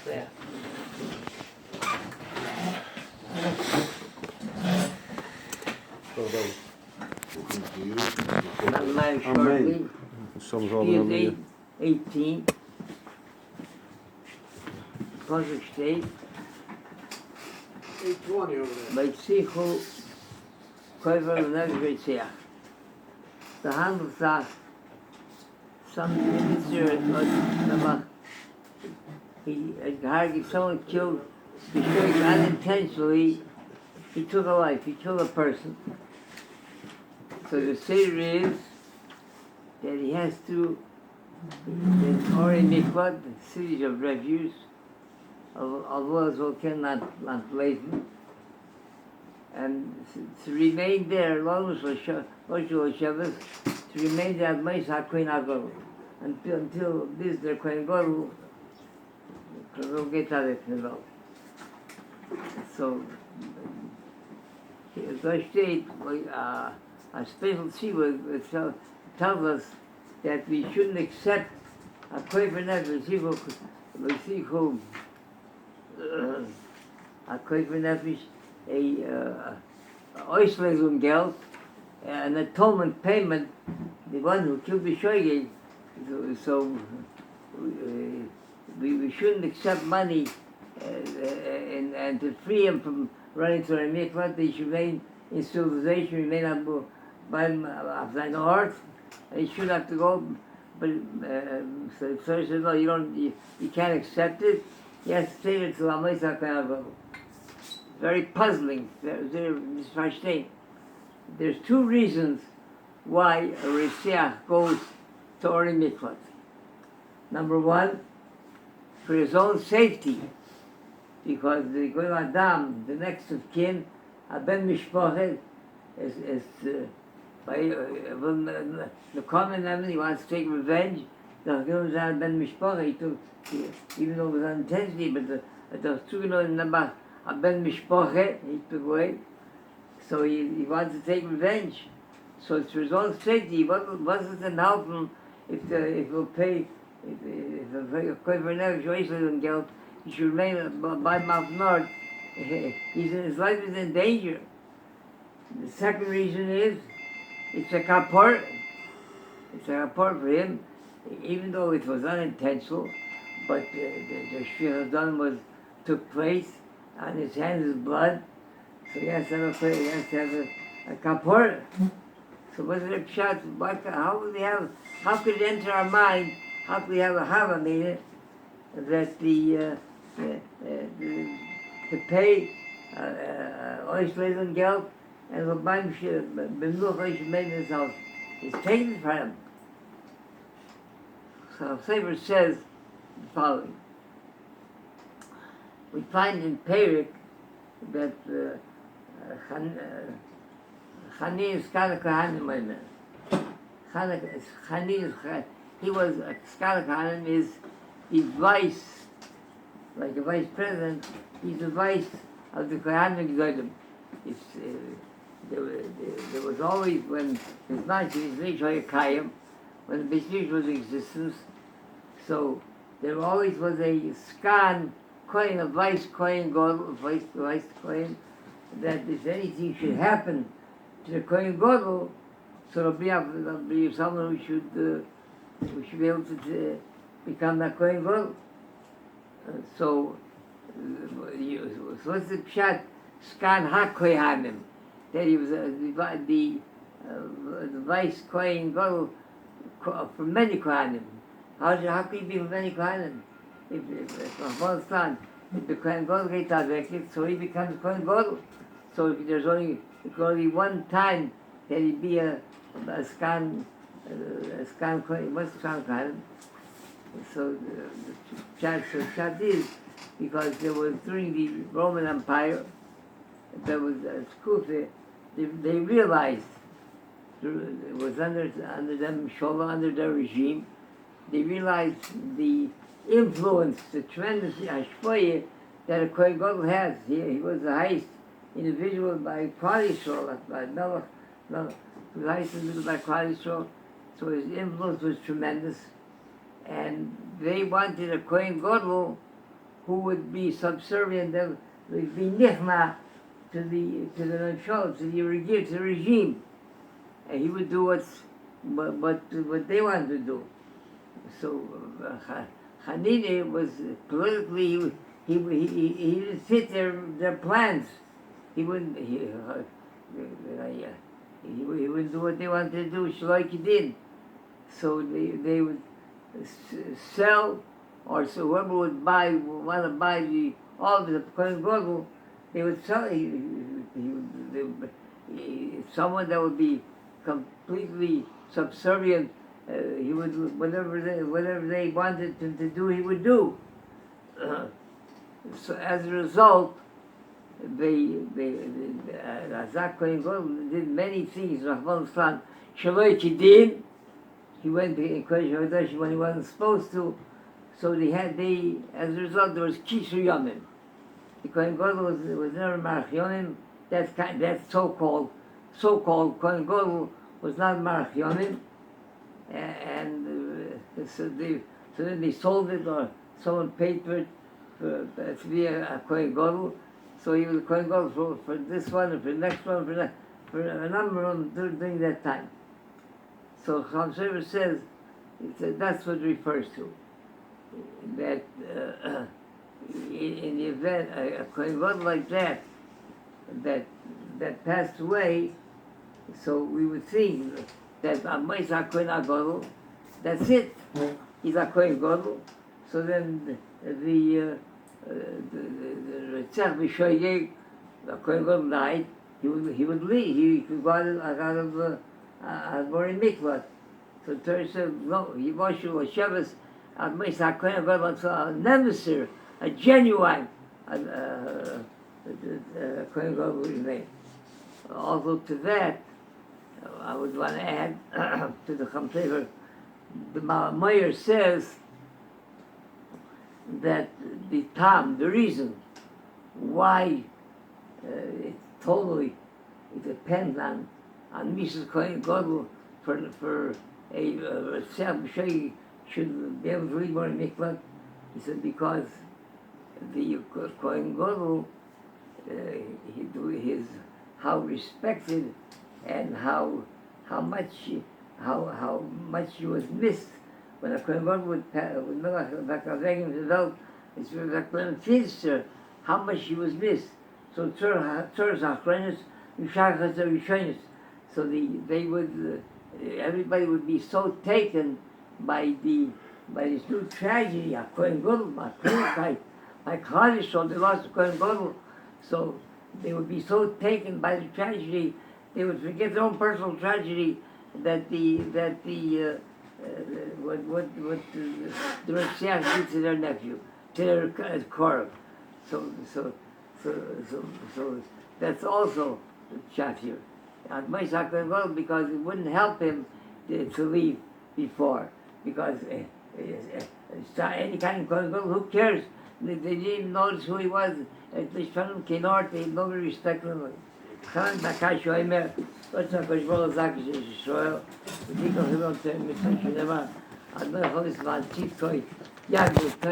there. My shortly. Soms He wel is 18. Pasuk steht, 820 over there. bei Zichu, Koiver Lev Beitziach. The handle sagt, some minister someone killed, destroyed unintentionally, he took a life, he killed a person. So the Seder is that he has to, in Ori Mikvat, the cities of refuge, although as well not blatant, and to remain there, to remain there at Masei HaKohen HaGadol, until this, the Kohen Gadol, will get out of it. So, the state, a special tzivah tells us that we shouldn't accept a koiver nefesh, a koiver nefesh, a Auslesung Geld, an atonement payment, the one who killed B'shoigeg. So we shouldn't accept money and to free him from running to a mikvah. They should remain in civilization, remain by sein Ort, and he should have to go. But so he says, no, you can't accept it. You have to say it to Masei HaKohen HaGadol. Very puzzling, very misverstehen. There's two reasons why a Rishiach goes to Ori Mikvat. Number one, for his own safety, because the Goy Adam, the next of kin, a Ben Mishpochet, is by the common enemy, he wants to take revenge. The Goy Adam Ben Mishpochet, even though it was unintentionally, but the Tugno in the a Ben Mishpochet, he took away. So he wants to take revenge. So it's for his own safety. He wasn't to help him if he'll pay, if the Koiver Nefesh Geld, he should remain by Mount Nord. His life is in danger. The second reason is, it's a kapor. It's a kapor for him, even though it was unintentional, but the Shir Hadon took place, on his hands is blood, so he has to have a kapor. So what's the pshat? How could it enter our mind, how could we have a hava meaning, that to pay Auslesung Geld, and Rabbi should made in his house. It's taken from him. So Sofer says the following. We find in Perik that Chani is Skala Kohanim. He was a Skala Kohanim, is the vice, like a vice president, he's the vice of the Kohanim Gedolim. There was always, when his Kayim, when the Bishnish was in existence, so there always was a scan coin, a vice coin, vice coin, that if anything should happen to the Kohen Gadol, so there'll be someone who should be able to become that Kohen Gadol. So what's the pshat? Skan HaKohanim, that he was the vice Kohen Gadol for many Kohanim. How could he be for many Kohanim? If the Kohen Gadol gets aveked, so he becomes Kohen Gadol. So if there's only one time that he be a skan Kohen. What's skan Kohen? So the pshat is because there was during the Roman Empire, there was a school. They realized it was under them Shola, under their regime. They realized the influence, the tremendous ashpoye that a Kohen Gadol has. He was the highest individual by Klal Yisrael, by Melech. He was the highest individual by Klal Yisrael. So his influence was tremendous, and they wanted a Kohen Gadol who would be subservient, and would be nichna to the Mimshal, to the regime, and he would do what they wanted to do. So Hanine was politically he didn't fit their plans. He wouldn't wouldn't do what they wanted to do. Like he did. So they would sell, or so whoever would want to buy all of the Kohen Gadol, they would sell. Someone that would be completely subservient. He would whatever they wanted him to do, he would do. So as a result, Razak Kohen Gadol did many things. Rahman Islam Shaloi Kidin. He went in Kodesh HaKadosh when he wasn't supposed to. So as a result, there was Kishu Yomim. The Kohen Gadol was never Marach Yomim. That so-called Kohen Gadol was not Marach Yomim. And so then they sold it, or someone paid for it to be a Kohen Gadol. So he was a Kohen Gadol for this one, and for the next one, for a number of them during that time. So Sofer says that's what it refers to. That in the event a Kohen Gadol like that passed away, so we would think that Masei Kohen Gadol, that's it. He's a Kohen Gadol. So then the Fishbain, the Kohen Gadol died. He would leave. He could go out of Bori Mikvat. So Torah said, no, Yivoshu or Shabbos, Masei Kohen Gadol, a nemesis, a genuine Kohen Gadol will remain. Also to that, I would want to add to the Chamsefer, the Mayer says that the reason why it depends on Mrs. Kohen Gadol for a Shem should be able to read more in Mikvah. He said because the Kohen Gadol, how respected and how much she was missed when a Kohen Gadol would develop. It's like when Finster, how much she was missed. So so they would everybody would be so taken by this new tragedy, a Kohen Gadol, my Kaddish, so they lost a Kohen Gadol. So they would be so taken by the tragedy, they would forget their own personal tragedy that the Messiah did to their nephew, to their Korah. So that's also the chat here. And Masei Kohen Gadol, because it wouldn't help him to leave before, because any kind of Kohen Gadol, who cares? They didn't even notice who he was. At least from him came out, they nobody respected him. Coming back, I show him here. What's not going to roll a zack is Israel. The people who don't tell me, I don't know how this man cheap toy. Yeah,